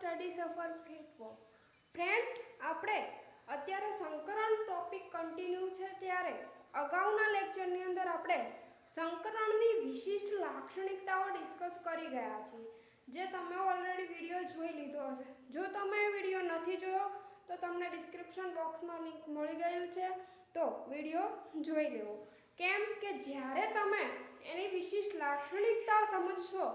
Study સફર platform. Friends, આપણે અત્યારે સંકરણ ટોપિક કન્ટિન્યુ છે ત્યારે અગાઉના લેક્ચરની અંદર આપણે સંકરણની વિશિષ્ટ લાક્ષણિકતાઓ ડિસ્કસ કરી ગયા છીએ, જે તમે ઓલરેડી વિડીયો જોઈ લીધો હશે. જો તમે વિડીયો નથી જોયો તો તમને ડિસ્ક્રિપ્શન બોક્સમાં લિંક મળી ગયેલ છે, તો વિડીયો જોઈ લેવો. કેમ કે જ્યારે તમે એની વિશિષ્ટ લાક્ષણિકતા સમજશો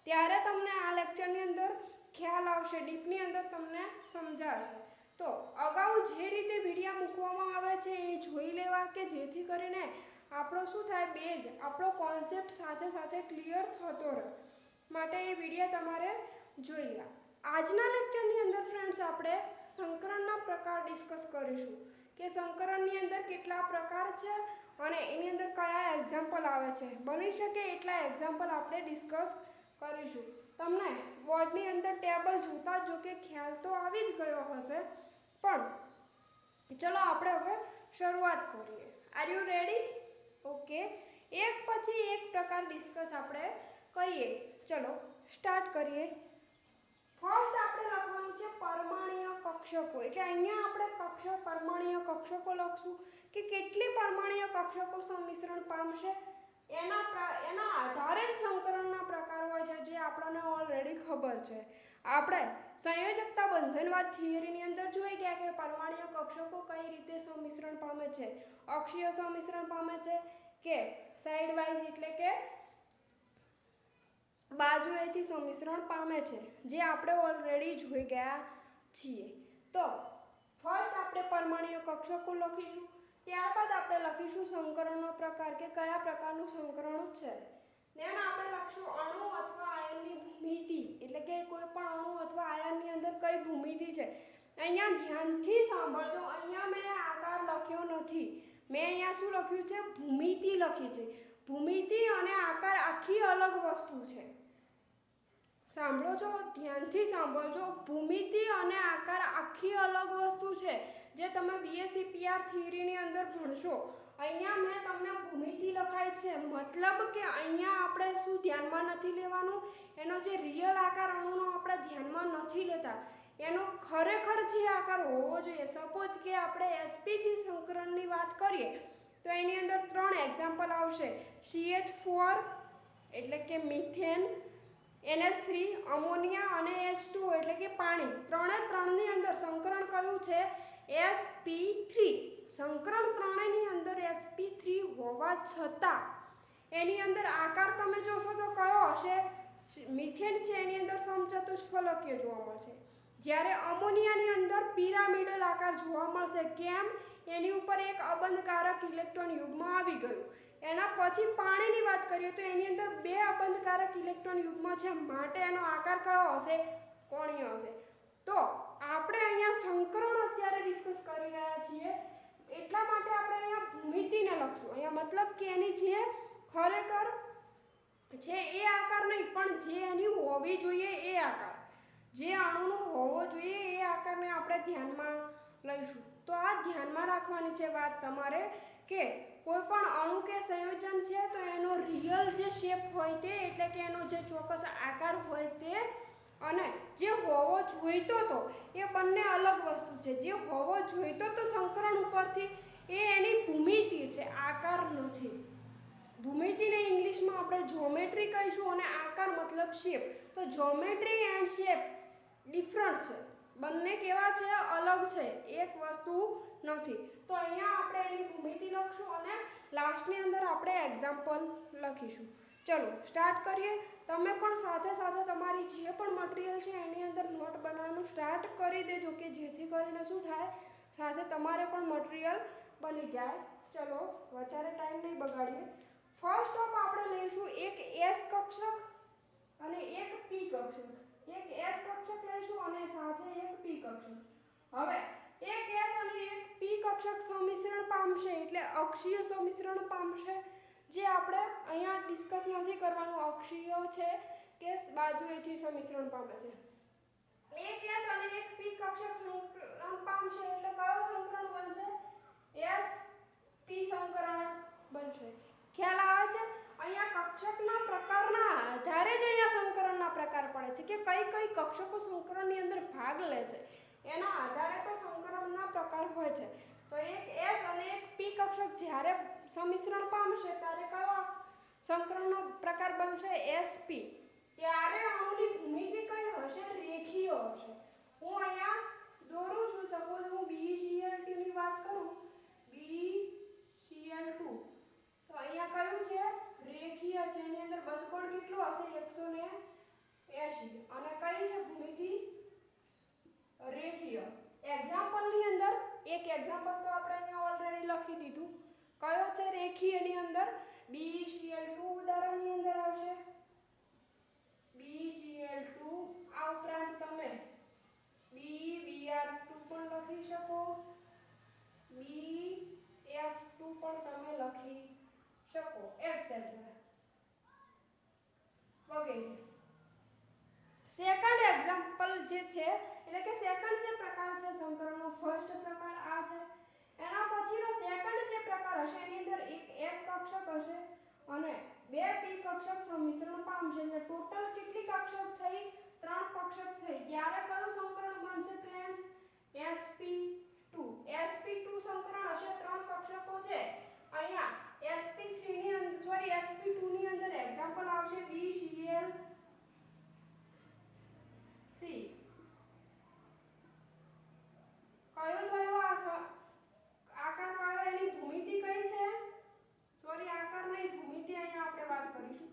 ત્યારે તમને આ લેક્ચરની અંદર ખ્યાલ આવશે, ડીપની અંદર તમને સમજાશે. તો અગાઉ જે રીતે વિડીયો મૂકવામાં આવે છે એ જોઈ લેવા, કે જેથી કરીને આપણો શું થાય, બેઝ આપણો કોન્સેપ્ટ સાથે સાથે ક્લિયર થતો રહે, માટે એ વિડીયો તમારે જોઈ લેવા. આજના લેક્ચરની અંદર ફ્રેન્ડ્સ આપણે સંકરણના પ્રકાર ડિસ્કસ કરીશું, કે સંકરણની અંદર કેટલા પ્રકાર છે અને એની અંદર કયા એક્ઝામ્પલ આવે છે. બની શકે એટલા એક્ઝામ્પલ આપણે ડિસ્કસ કરીશું. તમને બોર્ડની અંદર ટેબલ જોતા જો કે ખ્યાલ તો આવી જ ગયો હશે, પણ ચલો આપણે હવે શરૂઆત કરીએ. Are you ready? ઓકે, એક પછી એક પ્રકાર ડિસ્કસ આપણે કરીએ. ચલો સ્ટાર્ટ કરીએ. ફર્સ્ટ આપણે લખવાનું છે પરમાણ્વીય કક્ષકો. એટલે અહીંયા આપણે પરમાણ્વીય કક્ષકો લખશું, કે કેટલી પરમાણ્વીય કક્ષકો સંમિશ્રણ પામશે એના આધારે જ સંકરણના પ્રકાર હોય છે, જે આપણને ઓલરેડી ખબર છે. આપણે સંયોજકતા બંધનવાદ થિયરીની અંદર જોઈ ગયા કે પરમાણ્વીય કક્ષકો કઈ રીતે સંમિશ્રણ પામે છે. અક્ષીય સંમિશ્રણ પામે છે કે સાઇડ વાઇઝ, એટલે કે બાજુએથી સંમિશ્રણ પામે છે, જે આપણે ઓલરેડી જોઈ ગયા છીએ. તો ફર્સ્ટ આપણે પરમાણ્વીય કક્ષકો લખીશું, ત્યારબાદ આપણે લખીશું સંકરણનો પ્રકાર, કે કયા પ્રકારનું સંકરણ છે. દેન આપણે લખીશું અણુ અથવા આયનની ભૂમિતિ, એટલે કે કોઈ પણ અણુ અથવા આયનની અંદર કઈ ભૂમિતિ છે. અહીંયા ધ્યાનથી સાંભળજો, અહીંયા મેં આકાર લખ્યો નથી, મેં અહીંયા શું લખ્યું છે, ભૂમિતિ લખી છે. ભૂમિતિ અને આકાર આખી અલગ વસ્તુ છે. સાંભળો છો, ધ્યાનથી સાંભળજો. ભૂમિતિ અને આકાર આખી અલગ વસ્તુ છે, જે તમે બીએસસી પીઆર થિયરીની અંદર ભણશો. અહીંયા મેં તમને ભૂમિતિ લખાઈ છે, મતલબ કે અહીંયા આપણે શું ધ્યાનમાં નથી લેવાનું, એનો જે રિયલ આકાર અણુનો આપણે ધ્યાનમાં નથી લેતા, એનો ખરેખર જે આકાર હોવો જોઈએ. સપોઝ કે આપણે એસપીથી સંકરણની વાત કરીએ તો એની અંદર 3 એક્ઝામ્પલ આવશે. CH4 એટલે કે મિથેન, NH3 અમોનિયા અને H2 એટલે કે પાણી. ત્રણની અંદર સંકરણ કયું છે, sp3. સંકરણ ત્રણેયની અંદર sp3 હોવા છતાં એની અંદર આકાર તમે જોશો તો કયો હશે, મિથેન છે એની અંદર સમચતુષ્ફલકીય જોવા મળશે, જ્યારે અમોનિયાની અંદર પિરામિડલ આકાર જોવા મળશે. કેમ? એની ઉપર એક અબંધકારક ઇલેક્ટ્રોન યુગ્મ આવી ગયું. એના પછી પાણીની વાત કરીએ તો એની અંદર 2 અબંધકારક ઇલેક્ટ્રોન યુગ્મ છે, માટે એનો આકાર કયો હશે, કોણીય હશે. તો આપણે અહીંયા સંકરણ અત્યારે ડિસ્કસ કરી રહ્યા છીએ, એટલા માટે આપણે અહીંયા ભૂમિતિને લખશું. અહીંયા મતલબ કે એની જે ખરેખર છે એ આકાર નહીં, પણ જે એની હોવી જોઈએ એ આકાર, જે અણુનો હોવો જોઈએ એ આકારને આપણે ધ્યાનમાં લઈશું. તો આ ધ્યાનમાં રાખવાની છે વાત તમારે, કે કોઈ પણ અણુ કે સંયોજન છે તો એનો રિયલ જે શેપ હોય તે, એટલે કે એનો જે ચોક્કસ આકાર હોય તે, અને જે હોવો જોઈતો તો એ બંને અલગ વસ્તુ છે. જે હોવો જોઈતો તો સંકરણ ઉપરથી એ એની ભૂમિતિ છે, આકાર નથી. ભૂમિતિને ઇંગ્લિશમાં આપણે જ્યોમેટ્રી કહીશું, અને આકાર મતલબ શેપ. તો જ્યોમેટ્રી એન્ડ શેપ ડિફરન્ટ છે, બંને કેવા છે, અલગ છે, એક વસ્તુ નથી. તો અહીંયા આપણે એની ભૂમિતિ લખશું અને લાસ્ટની અંદર આપણે એક્ઝામ્પલ લખીશું. ચલો સ્ટાર્ટ કરીએ. તમે પણ સાથે સાથે તમારી જે પણ મટીરિયલ છે એની અંદર નોટ બનાવવાનું સ્ટાર્ટ કરી દેજો, કે જેથી કરીને શું થાય, સાથે તમારે પણ મટીરિયલ બની જાય. ચલો વધારે ટાઈમ નહીં બગાડીએ. ફર્સ્ટ ઓફ આપણે લઈશું એક એસ કક્ષક અને એક પી કક્ષક. એક એસ કક્ષક લઈશું અને સાથે એક પી કક્ષક. હવે એક એસ અને એક પી કક્ષક સંમિશ્રણ પામશે, એટલે અક્ષીય સંમિશ્રણ પામશે, જે આપણે અહીંયા ડિસ્કસ નથી કરવાનું, અક્ષીય છે કે બાજુએથી સંમિશ્રણ પામે છે. એક એસ અને એક પી કક્ષક સંકરણ પામશે, એટલે કયો સંકરણ બનશે, એસ પી સંકરણ બનશે. ખ્યાલ આવે છે? અહીંયા કક્ષકના પ્રકારના આધારે જ અહીંયા સંકરણના પ્રકાર પડે છે, કે કઈ કઈ કોઈ કક્ષકો સંકરણની અંદર ભાગ લે છે એના આધારે તો સંકરણના પ્રકાર હોય છે. તો એક S અને એક P કક્ષક જ્યારે સંમિશ્રણ પામશે ત્યારે કયો સંકરણનો પ્રકાર બનશે? SP. ત્યારે અણુની ભૂમિતિ કઈ હશે? રેખીય હશે. હું અહીંયા દોરું છું, સપોઝ હું BeCl2 ની વાત કરું, BeCl2 તો અહીંયા કયું છે? રેખીય છે. એની અંદર બંધકોણ કેટલો હશે? 180. અને કઈ છે ભૂમિતિ? રેખીય. એક્ઝામ્પલની અંદર એક એક્ઝામ્પલ તો આપણે અહીંયા ઓલરેડી લખી દીધું. કયો છે રેખીયની અંદર? BeCl2 ઉદાહરણની અંદર આવશે. BeCl2 આ ઉપરાંત તમે BeBr2 પણ લખી શકો, BF2 પણ તમે લખી શકો, એટસેટ્રા વગેરે. સેકન્ડ એક્ઝામ્પલ જે છે એટલે કે સેકન્ડ જે પ્રકાર છે સંકરણનો, ફર્સ્ટ પ્રકાર આ છે. એના પછીનો સેકન્ડ જે પ્રકાર હશે એની અંદર એક S કક્ષક હશે અને બે P કક્ષક સંમિશ્રણ પામશે. એટલે ટોટલ કેટલી કક્ષક થઈ? 3 કક્ષક થઈ. ત્યારે કયું સંકરણ બનશે ફ્રેન્ડ્સ? sp2. sp2 સંકરણ હશે, 3 કક્ષકો છે. અહીંયા sp2 ની અંદર એક્ઝામ્પલ આવશે BeCl3. કયો થયો આકાર? કયો? એની ભૂમિતિ કઈ છે? આકાર નહીં, ભૂમિતિ અહીંયા આપણે વાત કરીશું.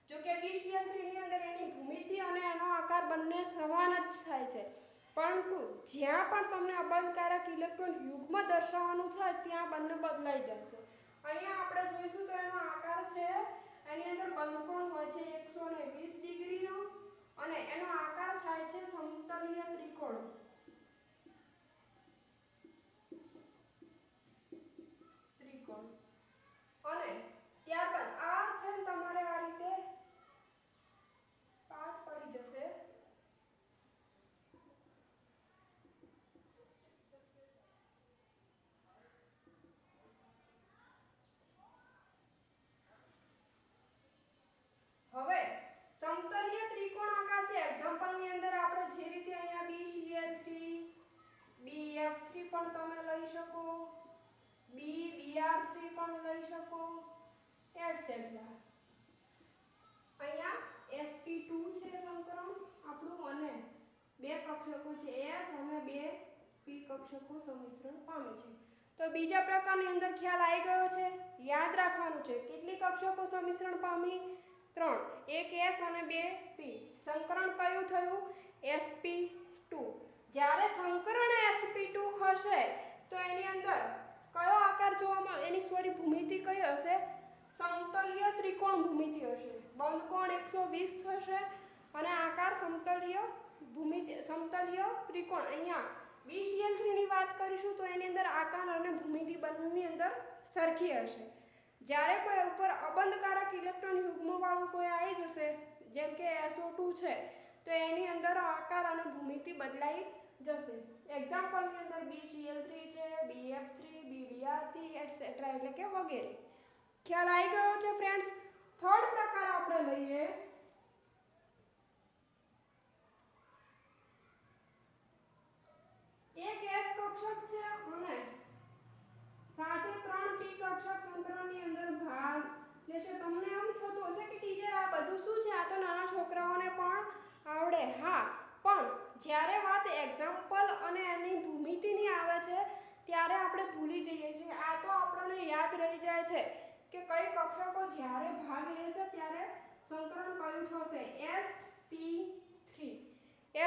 જો કે BeCl3 ની અંદર એની ભૂમિતિ અને એનો આકાર બંને સમાન જ થાય છે, પરંતુ જ્યાં પણ તમને અબંધકારક ઇલેક્ટ્રોન યુગ્મ દર્શાવવાનું થાય ત્યાં બંને બદલાઈ જાય છે. અહીંયા આપણે જોઈશું તો એનો આકાર છે, એની અંદર બંધકોણ હોય છે 120 ડિગ્રીનો અને એનો આકાર થાય છે સમતલીય ત્રિકોણ. અને ત્યારબાદ આ છે તમારે આ રીતે પાઠ પડી જશે. હવે સમતલીય ત્રિકોણ આકાર છે. એક્ઝામ્પલની અંદર આપણે જે રીતે અહીંયા BeCl3, BF3 પણ તમે લઈ શકો, BeBr3 પણ લઈ શકો, એટસેટ્રા. અહીંયા sp2 છે સંકરણ આપણું અને બે કક્ષકો છે S અને બે P કક્ષકો સંમિશ્રણ પામે છે. તો બીજા પ્રકારની અંદર ખ્યાલ આવી ગયો છે. યાદ રાખવાનું છે કેટલી કક્ષકો સંમિશ્રણ પામી? 3. એક S અને બે P. સંકરણ કયું થયું? sp2. જ્યારે સંકરણ sp2 હશે તો એની અંદર કયો આકાર જોવા મળે? એની ભૂમિતિ કઈ હશે? સમતલીય ત્રિકોણ ભૂમિતિ હશે. બંધકોણ 120 થશે અને આકાર સમતલીય ત્રિકોણ. અહીંયા BeCl3 ની વાત કરીશું તો એની અંદર આકાર અને ભૂમિતિ બંનેની અંદર સરખી હશે. જ્યારે કોઈ ઉપર અબંધકારક ઇલેક્ટ્રોન યુગ્મવાળું કોઈ આવી જશે, જેમ કે SO2 છે, તો એની અંદર આકાર અને ભૂમિતિ બદલાઈ જશે. એક્ઝામ્પલની અંદર BeCl3 છે, BF3, BeBr3 એટસેટ્રા એટલે કે વગેરે. ખ્યાલ આવી ગયો છે ફ્રેન્ડ્સ? થર્ડ પ્રકાર આપણે લઈએ એક S કક્ષક છે અને સાથે 3 P કક્ષક સંકરણની અંદર ભાગ લેશે. તમને એમ થતું હશે કે ટીચર આ બધું શું છે? આ તો નાના છોકરાઓને પણ આવડે. હા, પણ જ્યારે વાત એક્ઝામ્પલ અને એની ભૂમિતિની આવે છે ત્યારે આપણે ભૂલી જઈએ છીએ. આ તો આપણને યાદ રહી જાય છે કે કઈ કક્ષકો જ્યારે ભાગ લેશે ત્યારે સંકરણ કયું થશે? sp3.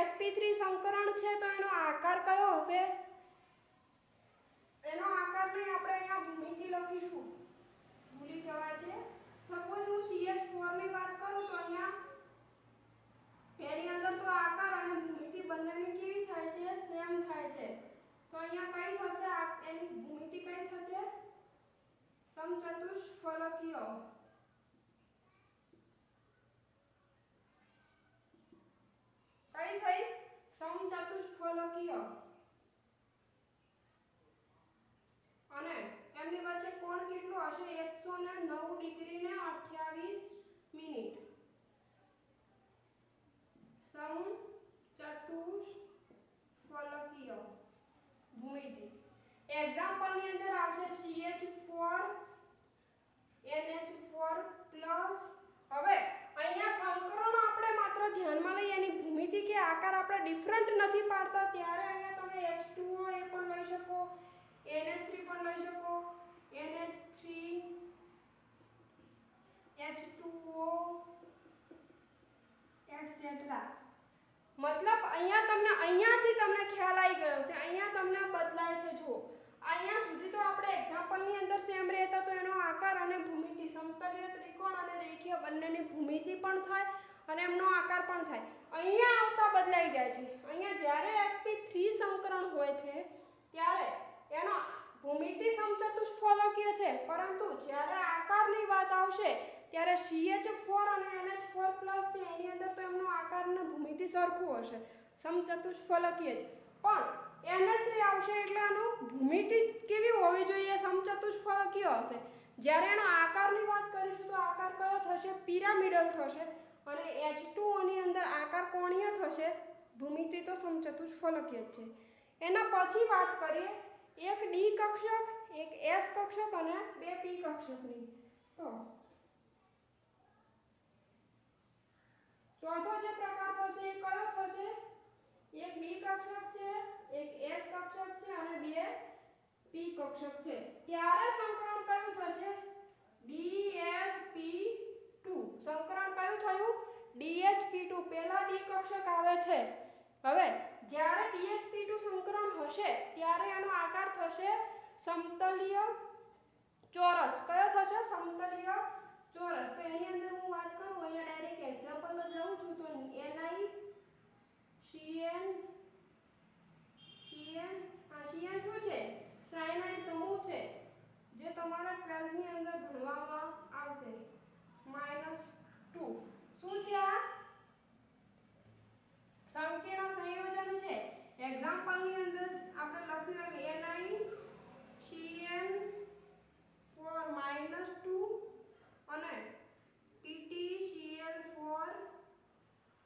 sp3 સંકરણ છે તો એનો આકાર કયો હશે? એનો આકાર નહીં, આપણે અહીંયા ભૂમિતિ લખીશું, ભૂલી જવાય છે. સપોઝ હું CH4 ની વાત કરું તો અહીંયા એની અંદર તો આકાર અને ભૂમિતિ બંનેની કેવી થાય છે? સેમ થાય છે. તો અહીંયા કઈ થશે? એની ભૂમિતિ કઈ થશે? સમચતુષ્ફલકીય. કઈ થઈ? સમચતુષ્ફલકીય. અને એમની વચ્ચે કોણ કેટલો હશે? 109 ડિગ્રી ને 28 મિનિટ. આપણે ડિફરન્ટ નથી પાડતા ત્યારે અહીંયા તમે H2O એ પણ લઈ શકો, NH3 પણ લઈ શકો, NH3 H2O એટસેટ્રા. મતલબ અહીંયાથી તમને ખ્યાલ આવી ગયો છે, અહીંયા તમને બદલાય છે. જુઓ અહીંયા સુધી તો આપણે એક્ઝામ્પલની અંદર સેમ રહેતા, તો એનો આકાર અને ભૂમિતિ, સમતલીય ત્રિકોણ અને રેખીય બંનેની ભૂમિતિ પણ થાય અને એમનો આકાર પણ થાય. અહીંયા આવતા બદલાઈ જાય છે. અહીંયા જ્યારે sp3 સંકરણ હોય છે ત્યારે એનો ભૂમિતિ સમચતુષ્ફલકીય છે, પરંતુ જ્યારે આકારની વાત આવશે ત્યારે CH4 અને NH4+ છે એની અંદર તો એમનો આકાર અને ભૂમિતિ સરખું હશે, સમચતુષ્ફલકીય છે. પણ NH3 આવશે એટલે એનો ભૂમિતિ કેવી હોવી જોઈએ? સમચતુષ્ફલકીય હશે. જ્યારે એનો આકારની વાત કરીશું તો આકાર કયો થશે? પિરામિડલ થશે. અને H2O ની અંદર આકાર કોણીય થશે, ભૂમિતિ તો સમચતુષ્ફલકીય જ છે. એના પછી વાત કરીએ એક ડી કક્ષક, એક એસ કક્ષક અને બે પી કક્ષકની. તો ચોથો જે પ્રકાર થશે એ કયો થશે? એક ડી કક્ષક છે, એક એસ કક્ષક છે અને બે પી કક્ષક છે. ત્યારે સંકરણ કયું થશે? DsP2. સંકરણ કયું થયું? DsP2. પહેલા ડી કક્ષક આવે છે. હવે જ્યારે DsP2 સંકરણ હશે ત્યારે એનો આકાર થશે સમતલીય ચોરસ. કયો થશે? સમતલીય ચોરસ. તો એની અંદર હું વાત કરું, અહીંયા ડાયરેક્ટ એક્ઝામ્પલ જ લઉં છું. તો NiCN આ CN શું છે? સાયનાઇડ સમૂહ છે, જે તમારા 12th ની અંદર ભણવામાં આવશે. -2 શું છે? આ સંકીર્ણ સંયોજન છે. એક્ઝામ્પલની અંદર આપણે લખ્યું એમ NiCN4 -2 અને PtCl4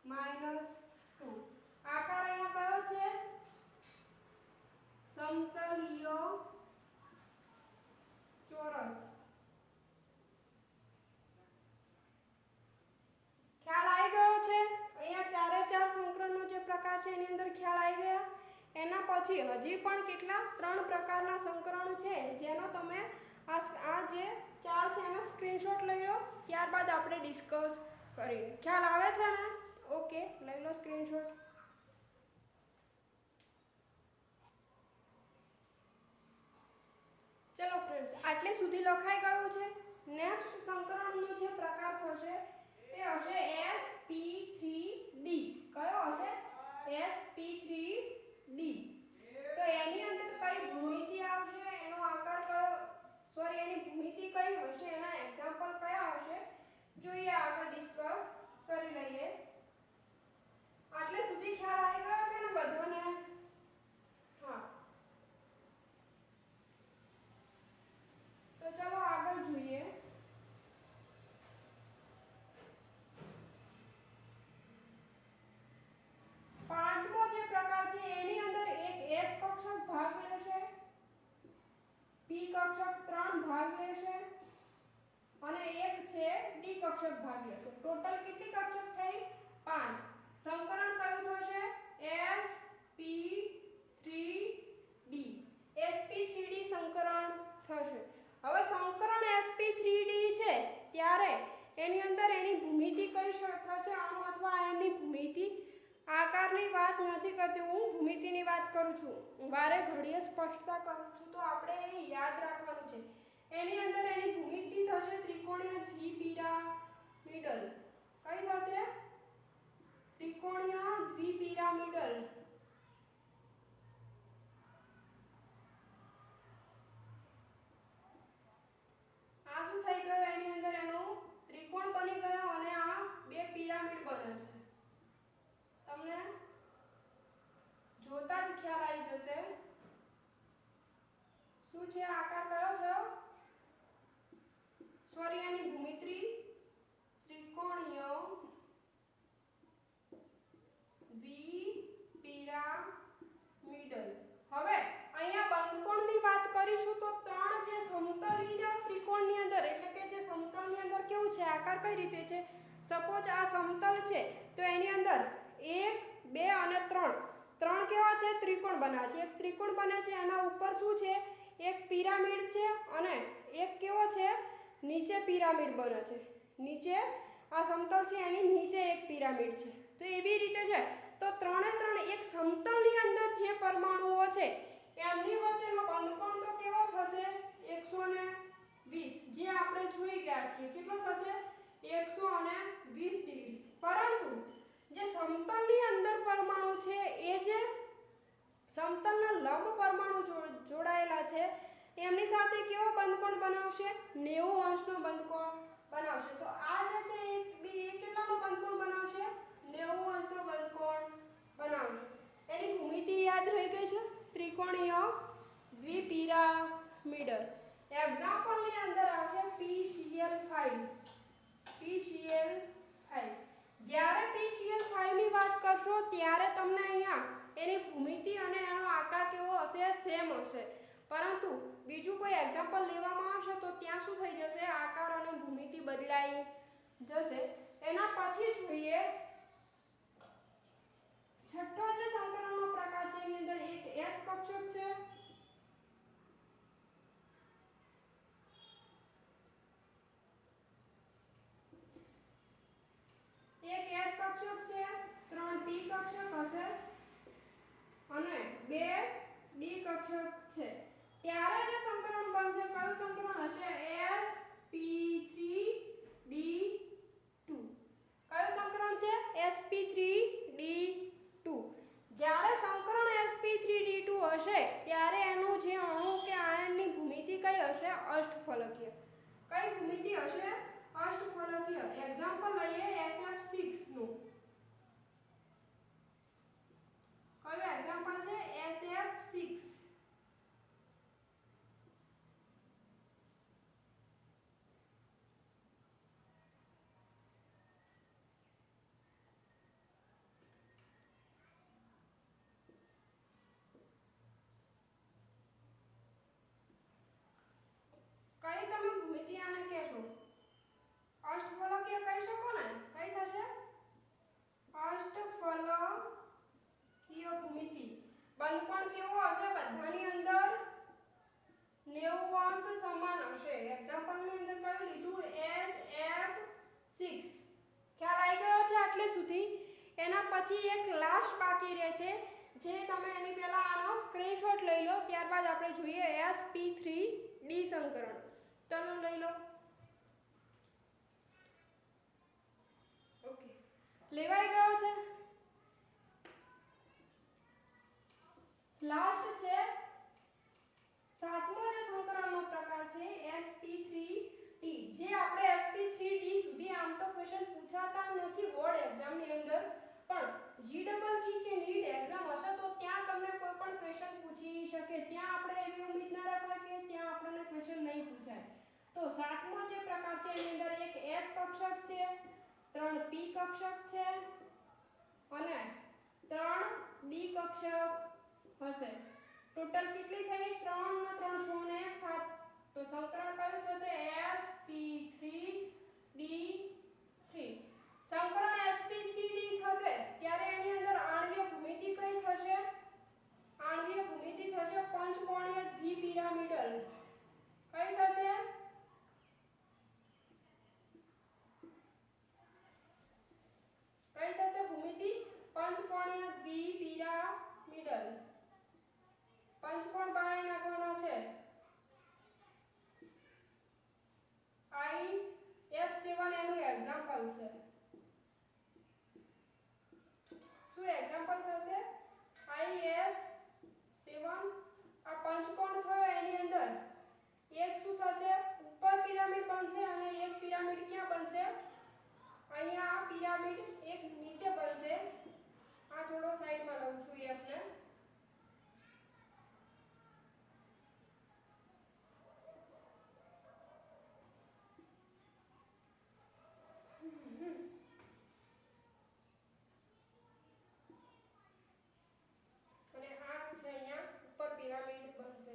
-2. આકાર અહીંયા કયો છે? સમતલીય ચોરસ. ખ્યાલ આવી ગયો છે? અહીંયા ચારે ચાર સંકરણનો જે પ્રકાર છે એની અંદર ખ્યાલ આવી ગયા. એના પછી હજી પણ કેટલા? 3 પ્રકારના સંકરણ છે, જેનો તમે આ જે ચાર છે એનો સ્ક્રીનશોટ લઈ લો, ત્યારબાદ આપણે ડિસ્કસ કરીએ. ખ્યાલ આવે છે ને? ઓકે, લઈ લો સ્ક્રીનશોટ. ચલો ફ્રેન્ડ્સ, આટલે સુધી લખાઈ ગયું છે. નેક્સ્ટ સંકરણનો જે પ્રકાર થશે એ હશે sp3d. કયો હશે? sp3d. તો એની અંદર કઈ ભૂમિતિ આવશે, એનો આકાર કયો, સોરી એની ભૂમિતિ કઈ હશે, એના એક્ઝામ્પલ કયા હશે જોઈએ, આગળ ડિસ્કસ કરી લઈએ. આટલે સુધી ખ્યાલ આવી ગયો છે ને બધાને? હા, તો ચલો આગળ જોઈએ. પાંચમો જે પ્રકાર છે એની અંદર એક એસ કક્ષક ભાગ લેશે, પી કક્ષક 3 ભાગ લેશે અને એક છે ડી કક્ષક ભાગ લેશે. ટોટલ કેટલી કક્ષક થઈ? 5. સંકરણ કયું થશે? sp3d. sp3d સંકરણ થશે. હવે સંકરણ sp3d છે ત્યારે એની અંદર એની ભૂમિતિ કઈ થશે? અણુ અથવા આયનની ભૂમિતિ. આકારની વાત નથી કરતી હું, ભૂમિતિની વાત કરું છું. વારે ઘડીએ સ્પષ્ટતા કરું છું, તો આપણે એ યાદ રાખવાનું છે. એની અંદર એની ભૂમિતિ થશે ત્રિકોણીય દ્વિપિરામિડલ. કઈ થશે? ત્રિકોણીય દ્વિપિરામિડલ. આ શું થઈ ગયું? એની અંદર એનો ત્રિકોણ બની ગયો અને આ બે પિરામિડ બને છે. તમને જોતા જ ખ્યાલ આવી જશે શું છે, આકાર કયો થયો? સોરી, એની ભૂમિતિ ત્રિકોણીય દ્વિપિરામિડલ. હવે અહીંયા બંધકોણની વાત કરીશું તો 3 જે સમતલીય ત્રિકોણની અંદર, એટલે કે જે સમતલની અંદર કેવું છે, આકાર કઈ રીતે છે? સપોઝ આ સમતલ છે તો એની અંદર 1 2 અને 3 3 કેવા છે ત્રિકોણ બનાવે છે. એક ત્રિકોણ બને છે એના ઉપર શું છે એક પિરામિડ છે અને એક કેવો છે નીચે પિરામિડ બને છે. નીચે આ સમતલ છે એની નીચે એક પિરામિડ છે. તો એવી રીતે છે તો ત્રણે ત્રણ એક સમતલની અંદર જે પરમાણુઓ છે એમની વચ્ચેનો બંધકોણ તો કેવો થશે 120 જે આપણે જોઈ ગયા છીએ. કેટલો થશે 120 ડિગ્રી. પરંતુ જે સમતલની અંદર પરમાણુ છે એ જે સમતલના લંબ પરમાણુ જોડાયેલા છે એમની સાથે કેવો બંધકોણ બનાવશે 90 અંશનો બંધકોણ બનાવશે. તો આ જે છે એ કેટલાનો બંધકોણ બનાવશે 90 અંશનો બંધકોણ બનાવશે. એની ભૂમિતિ યાદ રહી ગઈ છે ત્રિકોણીય દ્વિપિરામિડલ. એક્ઝામ્પલની અંદર આવશે PCl5. જ્યારે PCl5 ની વાત કરશો ત્યારે તમને અહીંયા એની ભૂમિતિ અને એનો આકાર કેવો હશે સેમ હશે. પરંતુ બીજું કોઈ એક્ઝામ્પલ લેવામાં આવશે તો ત્યાં શું થઈ જશે આકાર અને ભૂમિતિ બદલાઈ જશે. એના પછી જોઈએ છઠ્ઠો જે સંકરણનો પ્રકાર છે એની અંદર એક S કક્ષક છે. એક S કક્ષક છે, 3 P કક્ષક હશે અને 2 D કક્ષક છે. ત્યારે જે સંકરણ બનશે કયું સંકરણ હશે sp3d2. કયું સંકરણ છે sp3d2. જ્યારે સંકરણ sp3d2 હશે ત્યારે એનું જે અણુ કે આયનની ભૂમિતિ કઈ હશે અષ્ટફલકીય. કઈ ભૂમિતિ હશે અષ્ટફલકીય. એક્ઝામ્પલ લઈએ SF6 નું. કયું એક્ઝામ્પલ છે SF6. કઈ તમે ભૂમિતિ આને કહેશો અષ્ટફલકીય કહી શકો ને. કઈ થશે અષ્ટફલકીય ભૂમિતિ. બંધકોણ કેવો હશે બધાની અંદર 90 અંશ સમાન હશે. એક્ઝામ્પલની અંદર કયું લીધું SF6. ખ્યાલ આવી ગયો છે આટલે સુધી. એના પછી એક લાસ્ટ બાકી રહે છે જે તમે એની પહેલા આનો સ્ક્રીનશોટ લઈ લો. ત્યારબાદ આપણે જોઈએ sp3d સંકરણ. ચલો લઈ લો. ઓકે લેવાઈ ગયો છે. લાસ્ટ છે સાતમો જે સંકરણનો પ્રકાર છે sp3d. જે આપણે sp3d સુધી આમ તો ક્વેશ્ચન પૂછાતા નથી બોર્ડ એક્ઝામની અંદર, પણ GEE કે નીટ એક્ઝામ હશે તો ત્યાં તમને કોઈ પણ ક્વેશ્ચન પૂછી શકે. ત્યાં આપણે એવી ઉમ્મીદ ના રાખવા કે ત્યાં આપણને ક્વેશ્ચન નહીં પૂછાય. તો સાતમો જે પ્રકાર છે એની અંદર એક S કક્ષક છે, 3 P કક્ષક છે અને 3 D કક્ષક હશે. ટોટલ કેટલી થઈ 3 ને 3 6 ને 1 7. તો સંકરણ કયું થશે sp3d3. સંકરણ sp3d થશે ત્યારે એની અંદર આણ્વીય ભૂમિતિ કઈ થશે આણ્વીય ભૂમિતિ થશે પંચકોણીય દ્વિપિરામિડલ. કઈ થશે ભૂમિતિ પંચકોણીય દ્વિપિરામિડલ. પંચકોણ બનાવી નાખવાનો છે. IF7 એનું એક્ઝામ્પલ છે. શું એક્ઝામ્પલ થશે IF7. આ પંચકોણ થયો એની અંદર એક શું થશે ઉપર પિરામિડ બનશે અને એક પિરામિડ ક્યાં બનશે અહીંયા આ પિરામિડ એક નીચે બનશે. આ થોડો સાઈડમાં લઉં છું F ને. અને આ છે અહીંયા ઉપર પિરામિડ બનશે.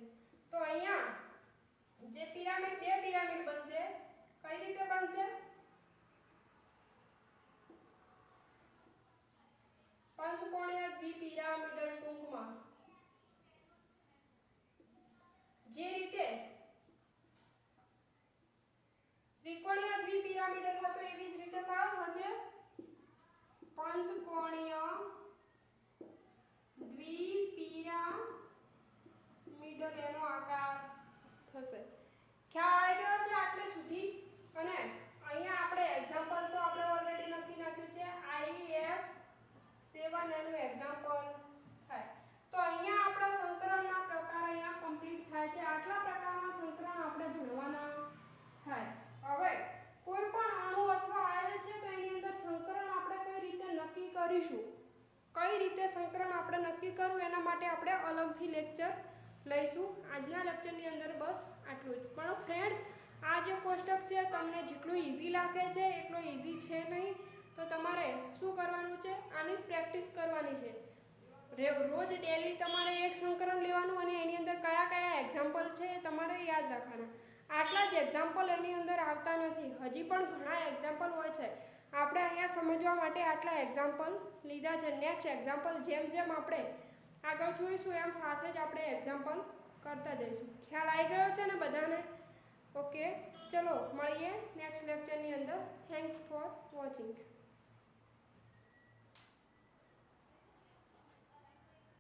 તો અહીંયા જે પિરામિડ બે પિરામિડ બનશે કઈ રીતે બનશે પંચકોણ પંચકોણીય દ્વિપિરામિડલ એનો આકાર થશે. ખ્યાલ આવી ગયો છે આટલે સુધી? અને અહીંયા આપણે એક્ઝામ્પલ તો આપણે ઓલરેડી લખી નાખ્યું છે. IF7 એનું એક્ઝામ્પલ થાય. તો અહીંયા આપણા સંકરણના પ્રકાર અહીંયા કમ્પ્લીટ થાય છે. આટલા પ્રકારના સંકરણ આપણે ભણવાના થાય. હવે કોઈ પણ અણુ અથવા આયન છે તો એની અંદર સંકરણ આપણે કઈ રીતે નક્કી કરીશું, કઈ રીતે સંકરણ આપણે નક્કી કરવું એના માટે આપણે અલગથી લેક્ચર લઈશું. આજના લેક્ચરની અંદર બસ આટલું જ. પણ ફ્રેન્ડ્સ, આ જે કોષ્ટક છે તમને જેટલું ઈઝી લાગે છે એટલું ઈઝી છે નહીં. તો તમારે શું કરવાનું છે? આની પ્રેક્ટિસ કરવાની છે. રોજ ડેલી તમારે એક સંકરણ લેવાનું અને એની અંદર કયા કયા એક્ઝામ્પલ છે એ તમારે યાદ રાખવાના. આટલા જ એક્ઝામ્પલ એની અંદર આવતા નથી, હજી પણ ઘણા એક્ઝામ્પલ હોય છે. આપણે અહીંયા સમજવા માટે આટલા એક્ઝામ્પલ લીધા છે. નેક્સ્ટ એક્ઝામ્પલ જેમ જેમ આપણે આગળ જોઈશું એમ સાથે જ આપણે એક્ઝામ્પલ કરતા જઈશું. ખ્યાલ આવી ગયો છે ને બધાને? ઓકે, ચલો મળીએ નેક્સ્ટ લેક્ચરની અંદર. Thanks for watching.